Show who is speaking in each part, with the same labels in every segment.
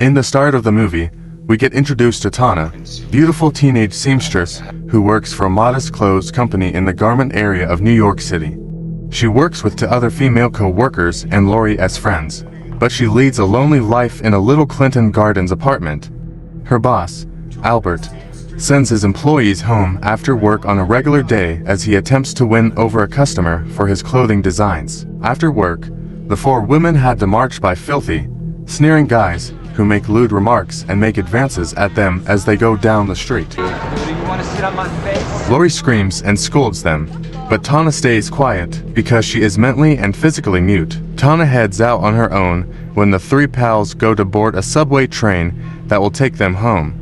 Speaker 1: In the start of the movie, we get introduced to Tana, beautiful teenage seamstress who works for a modest clothes company in the garment area of New York City. She works with two other female co-workers and Lori as friends, but she leads a lonely life in a little Clinton Gardens apartment. Her boss, Albert, sends his employees home after work on a regular day as he attempts to win over a customer for his clothing designs. After work, the four women had to march by filthy, sneering guys who make lewd remarks and make advances at them as they go down the street.
Speaker 2: You want to sit on my face?
Speaker 1: Lori screams and scolds them, but Tana stays quiet because she is mentally and physically mute. Tana heads out on her own when the three pals go to board a subway train that will take them home.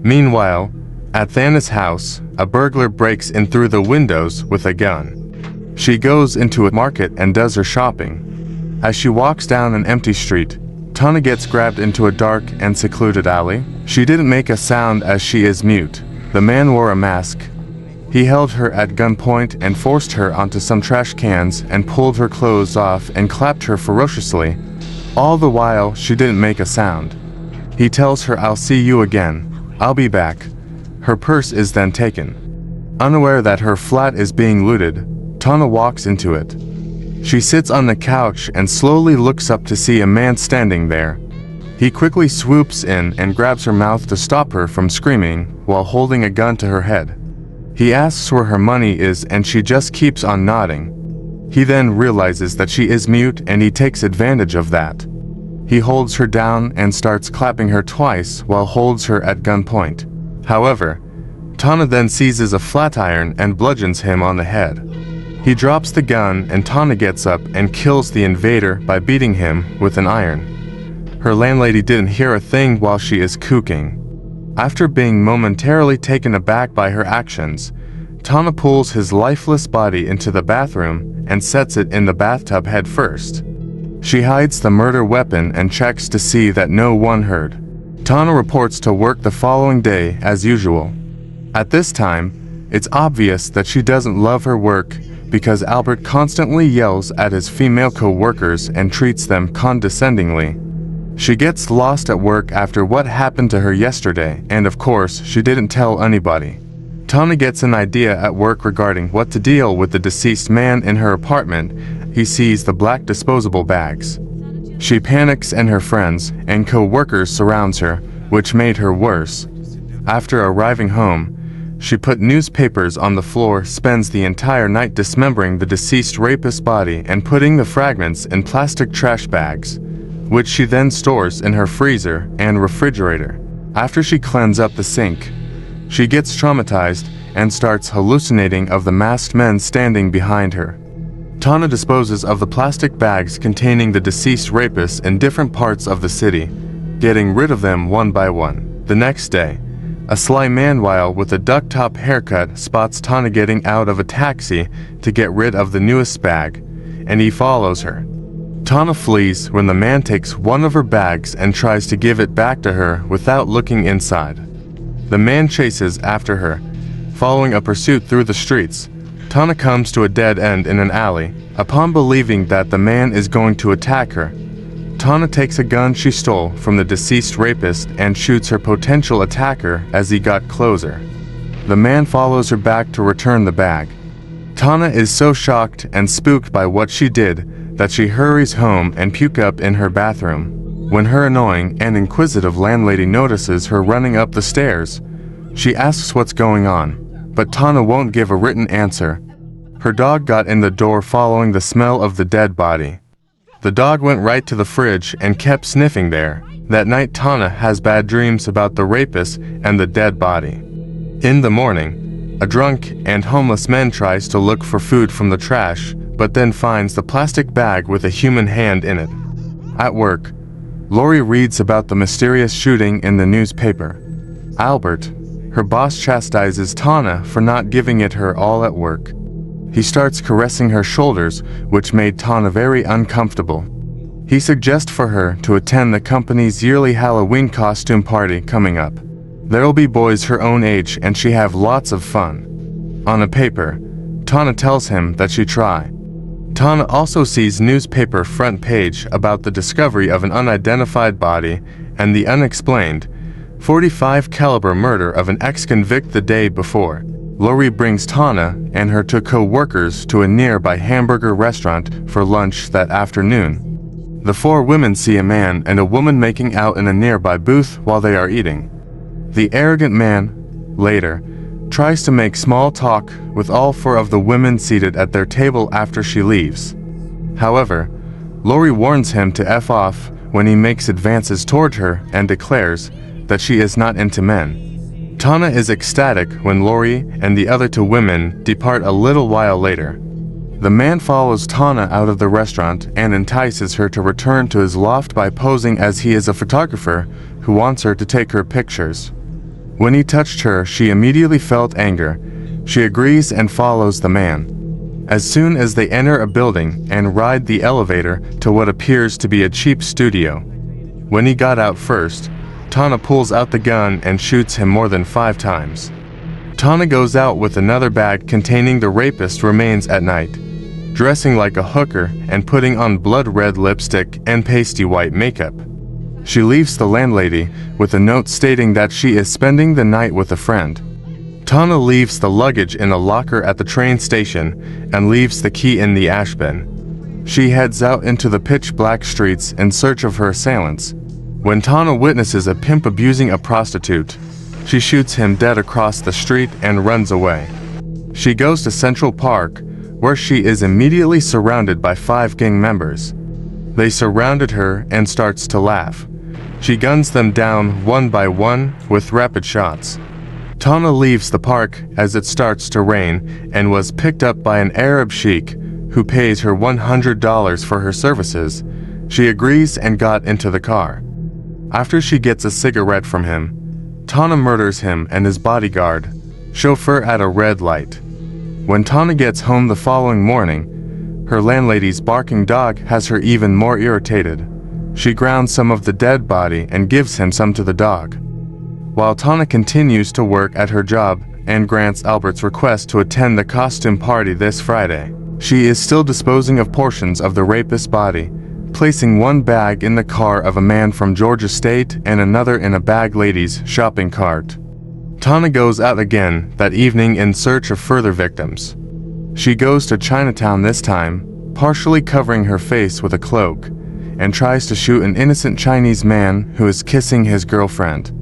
Speaker 1: Meanwhile, at Thana's house, a burglar breaks in through the windows with a gun. She goes into a market and does her shopping. As she walks down an empty street, Tana gets grabbed into a dark and secluded alley. She didn't make a sound as she is mute. The man wore a mask. He held her at gunpoint and forced her onto some trash cans and pulled her clothes off and clapped her ferociously. All the while, she didn't make a sound. He tells her, "I'll see you again. I'll be back." Her purse is then taken. Unaware that her flat is being looted, Tana walks into it. She sits on the couch and slowly looks up to see a man standing there. He quickly swoops in and grabs her mouth to stop her from screaming while holding a gun to her head. He asks where her money is and she just keeps on nodding. He then realizes that she is mute and he takes advantage of that. He holds her down and starts clapping her twice while holds her at gunpoint. However, Tana then seizes a flat iron and bludgeons him on the head. He drops the gun and Tana gets up and kills the invader by beating him with an iron. Her landlady didn't hear a thing while she is cooking. After being momentarily taken aback by her actions, Tana pulls his lifeless body into the bathroom and sets it in the bathtub head first. She hides the murder weapon and checks to see that no one heard. Tana reports to work the following day as usual. At this time, it's obvious that she doesn't love her work because Albert constantly yells at his female co-workers and treats them condescendingly. She gets lost at work after what happened to her yesterday, and of course, she didn't tell anybody. Tana gets an idea at work regarding what to deal with the deceased man in her apartment. He sees the black disposable bags. She panics and her friends and co-workers surrounds her, which made her worse. After arriving home, she put newspapers on the floor, spends the entire night dismembering the deceased rapist's body and putting the fragments in plastic trash bags, which she then stores in her freezer and refrigerator. After she cleans up the sink, she gets traumatized and starts hallucinating of the masked men standing behind her. Tana disposes of the plastic bags containing the deceased rapist in different parts of the city, getting rid of them one by one. The next day, a sly man with a duck-top haircut spots Tana getting out of a taxi to get rid of the newest bag, and he follows her. Tana flees when the man takes one of her bags and tries to give it back to her without looking inside. The man chases after her, following a pursuit through the streets. Tana comes to a dead end in an alley. Upon believing that the man is going to attack her, Tana takes a gun she stole from the deceased rapist and shoots her potential attacker as he got closer. The man follows her back to return the bag. Tana is so shocked and spooked by what she did that she hurries home and pukes up in her bathroom. When her annoying and inquisitive landlady notices her running up the stairs, she asks what's going on, but Tana won't give a written answer. Her dog got in the door following the smell of the dead body. The dog went right to the fridge and kept sniffing there. That night, Tana has bad dreams about the rapist and the dead body. In the morning, a drunk and homeless man tries to look for food from the trash, but then finds the plastic bag with a human hand in it. At work, Lori reads about the mysterious shooting in the newspaper. Albert, her boss, chastises Tana for not giving it her all at work. He starts caressing her shoulders, which made Tana very uncomfortable. He suggests for her to attend the company's yearly Halloween costume party coming up. There'll be boys her own age and she have lots of fun. On a paper, Tana tells him that she try. Tana also sees newspaper front page about the discovery of an unidentified body and the unexplained .45 caliber murder of an ex-convict the day before. Lori brings Tana and her two co-workers to a nearby hamburger restaurant for lunch that afternoon. The four women see a man and a woman making out in a nearby booth while they are eating. The arrogant man, later, tries to make small talk with all four of the women seated at their table after she leaves. However, Lori warns him to F off when he makes advances toward her and declares that she is not into men. Tana is ecstatic when Lori and the other two women depart a little while later. The man follows Tana out of the restaurant and entices her to return to his loft by posing as he is a photographer who wants her to take her pictures. When he touched her, she immediately felt anger. She agrees and follows the man. As soon as they enter a building and ride the elevator to what appears to be a cheap studio. When he got out first, Tana pulls out the gun and shoots him more than 5 times. Tana goes out with another bag containing the rapist remains at night, dressing like a hooker and putting on blood-red lipstick and pasty white makeup. She leaves the landlady with a note stating that she is spending the night with a friend. Tana leaves the luggage in a locker at the train station and leaves the key in the ash bin. She heads out into the pitch-black streets in search of her assailants. When Tana witnesses a pimp abusing a prostitute, she shoots him dead across the street and runs away. She goes to Central Park, where she is immediately surrounded by 5 gang members. They surrounded her and starts to laugh. She guns them down one by one with rapid shots. Tana leaves the park as it starts to rain and was picked up by an Arab sheik who pays her $100 for her services. She agrees and got into the car. After she gets a cigarette from him, Tana murders him and his bodyguard, chauffeur at a red light. When Tana gets home the following morning, her landlady's barking dog has her even more irritated. She grounds some of the dead body and gives him some to the dog. While Tana continues to work at her job and grants Albert's request to attend the costume party this Friday, she is still disposing of portions of the rapist's body, placing one bag in the car of a man from Georgia State and another in a bag lady's shopping cart. Tana goes out again that evening in search of further victims. She goes to Chinatown this time, partially covering her face with a cloak, and tries to shoot an innocent Chinese man who is kissing his girlfriend.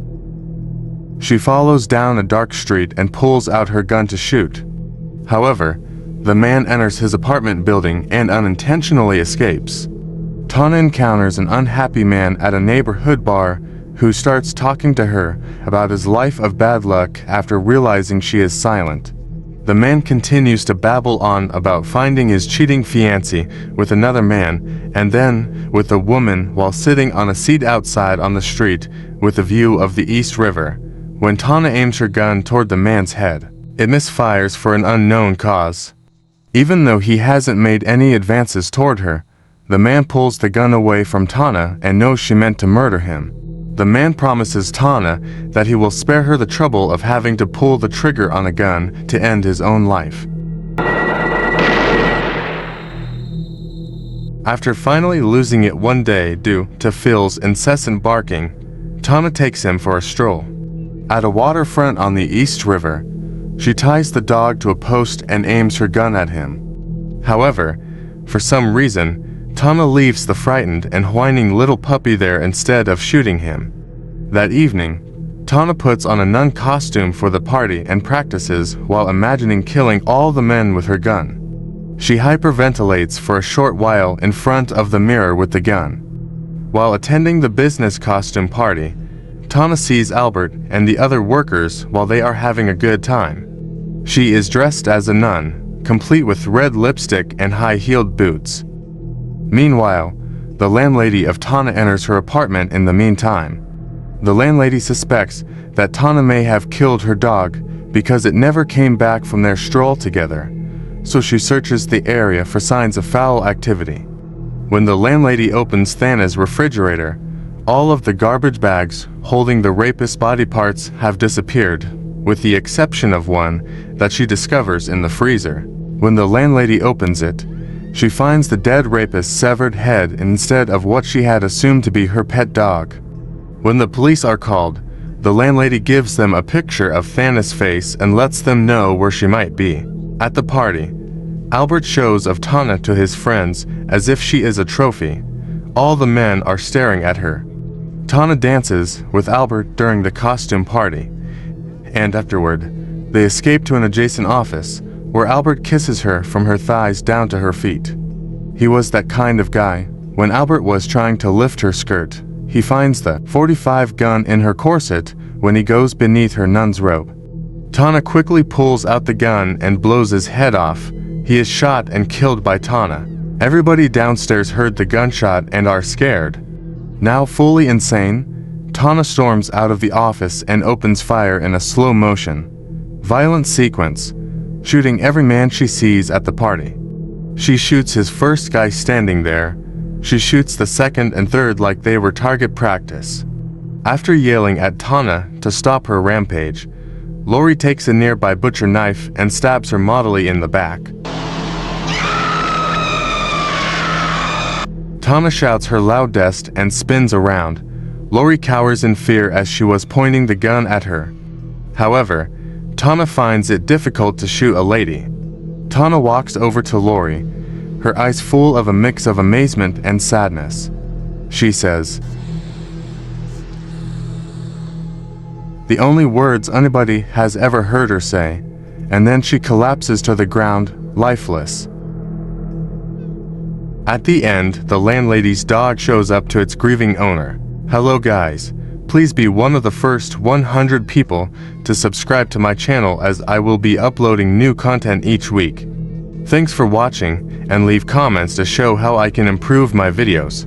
Speaker 1: She follows down a dark street and pulls out her gun to shoot. However, the man enters his apartment building and unintentionally escapes. Tana encounters an unhappy man at a neighborhood bar who starts talking to her about his life of bad luck after realizing she is silent. The man continues to babble on about finding his cheating fiancé with another man and then with a woman while sitting on a seat outside on the street with a view of the East River. When Tana aims her gun toward the man's head, it misfires for an unknown cause. Even though he hasn't made any advances toward her, the man pulls the gun away from Tana and knows she meant to murder him. The man promises Tana that he will spare her the trouble of having to pull the trigger on a gun to end his own life. After finally losing it one day due to Phil's incessant barking, Tana takes him for a stroll. At a waterfront on the East River, she ties the dog to a post and aims her gun at him. However, for some reason, Tana leaves the frightened and whining little puppy there instead of shooting him. That evening, Tana puts on a nun costume for the party and practices while imagining killing all the men with her gun. She hyperventilates for a short while in front of the mirror with the gun. While attending the business costume party, Tana sees Albert and the other workers while they are having a good time. She is dressed as a nun, complete with red lipstick and high-heeled boots. Meanwhile, the landlady of Tana enters her apartment in the meantime. The landlady suspects that Tana may have killed her dog because it never came back from their stroll together, so she searches the area for signs of foul activity. When the landlady opens Thana's refrigerator, all of the garbage bags holding the rapist's body parts have disappeared, with the exception of one that she discovers in the freezer. When the landlady opens it, She finds the dead rapist's severed head instead of what she had assumed to be her pet dog. When the police are called, the landlady gives them a picture of Thanos' face and lets them know where she might be. At the party, Albert shows of Tana to his friends as if she is a trophy. All the men are staring at her. Tana dances with Albert during the costume party, and afterward, they escape to an adjacent office, where Albert kisses her from her thighs down to her feet. He was that kind of guy. When Albert was trying to lift her skirt, he finds the .45 gun in her corset when he goes beneath her nun's robe. Tana quickly pulls out the gun and blows his head off. He is shot and killed by Tana. Everybody downstairs heard the gunshot and are scared. Now fully insane, Tana storms out of the office and opens fire in a slow motion, violent sequence, shooting every man she sees at the party. She shoots his first guy standing there. She shoots the second and third like they were target practice. After yelling at Tana to stop her rampage, Lori takes a nearby butcher knife and stabs her modelly in the back. Tana shouts her loudest and spins around. Lori cowers in fear as she was pointing the gun at her. However, Tana finds it difficult to shoot a lady. Tana walks over to Lori, her eyes full of a mix of amazement and sadness. She says, the only words anybody has ever heard her say, and then she collapses to the ground, lifeless. At the end, the landlady's dog shows up to its grieving owner. Hello guys, please be one of the first 100 people to subscribe to my channel as I will be uploading new content each week. Thanks for watching, and leave comments to show how I can improve my videos.